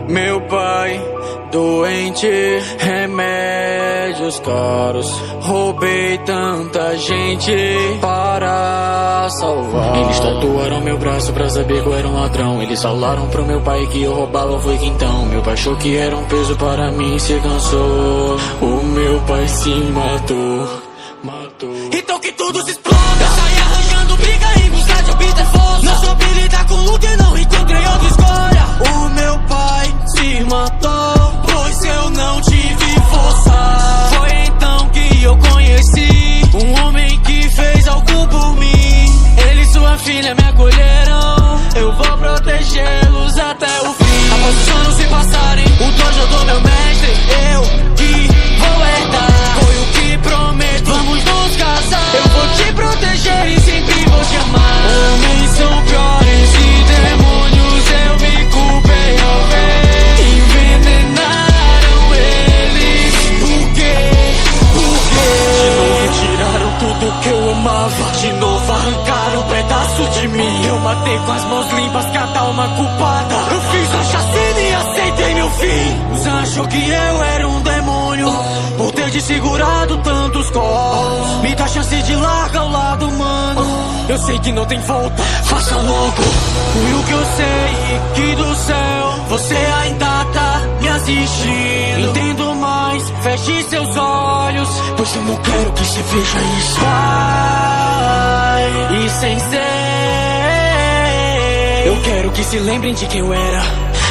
Meu pai doente, remédios caros. Roubei tanta gente para salvar. Eles tatuaram meu braço pra saber que eu era um ladrão. Eles falaram pro meu pai que eu roubava, foi que então meu pai achou que era um peso para mim e se cansou. O meu pai se matou. Então que tudo se exploda. Eu saí arranjando briga em busca de obter força. Não soube lidar com o que não encontrei outra escolha. O meu pai se matou, pois eu não tive força. Foi então que eu conheci um homem que fez algo por mim. Ele e sua filha me acolheram. Eu vou protegê-los até o fim. Após os anos se passarem, o dojo do meu mestre eu que vou herdar. Foi o que prometo, vamos nos casar. Eu vou te proteger e sempre vou te amar. Homens são piores e demônios, eu me culpei ao ver. Envenenaram eles. Por quê? De novo tiraram tudo que eu amava. De novo arrancaram um pedaço de mim. Eu matei com as mãos limpas cada alma culpada. Eu fiz a chacina e aceitei meu fim. Os achou que eu era um demônio por ter desfigurado tantos corpos. Me dá chance de largar o lado humano. Eu sei que não tem volta, faça logo. Foi o que eu sei, que do céu você ainda tá me assistindo. Entendo mais, feche seus olhos, pois eu não quero que você veja isso. Pai e sensei, eu quero que se lembrem de quem eu era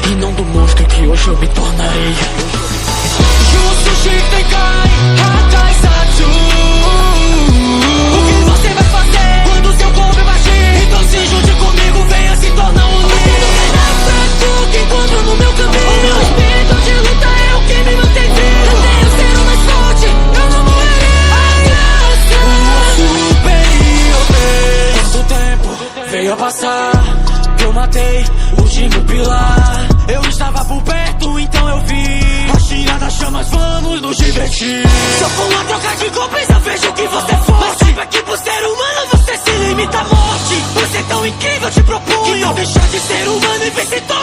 e não do monstro que hoje eu me tornarei. Justo Shisekai, Hakai Satsu. O que você vai fazer quando seu corpo baixir? Então se junte comigo, venha se tornar um líder. Você não vai dar fraco que encontro no meu caminho. O meu espírito de luta é o que me mantém vivo. Eu tenho ser o mais forte, eu não morrerei. O superior. Quanto tempo veio a passar, eu matei o último pilar. Eu estava por perto, então eu vi. Tira das chamas, vamos nos divertir. Só com uma troca de golpes eu vejo que você é forte. Mas saiba que por ser humano você se limita à morte. Por ser tão incrível eu te proponho então deixar de ser humano e ver se torna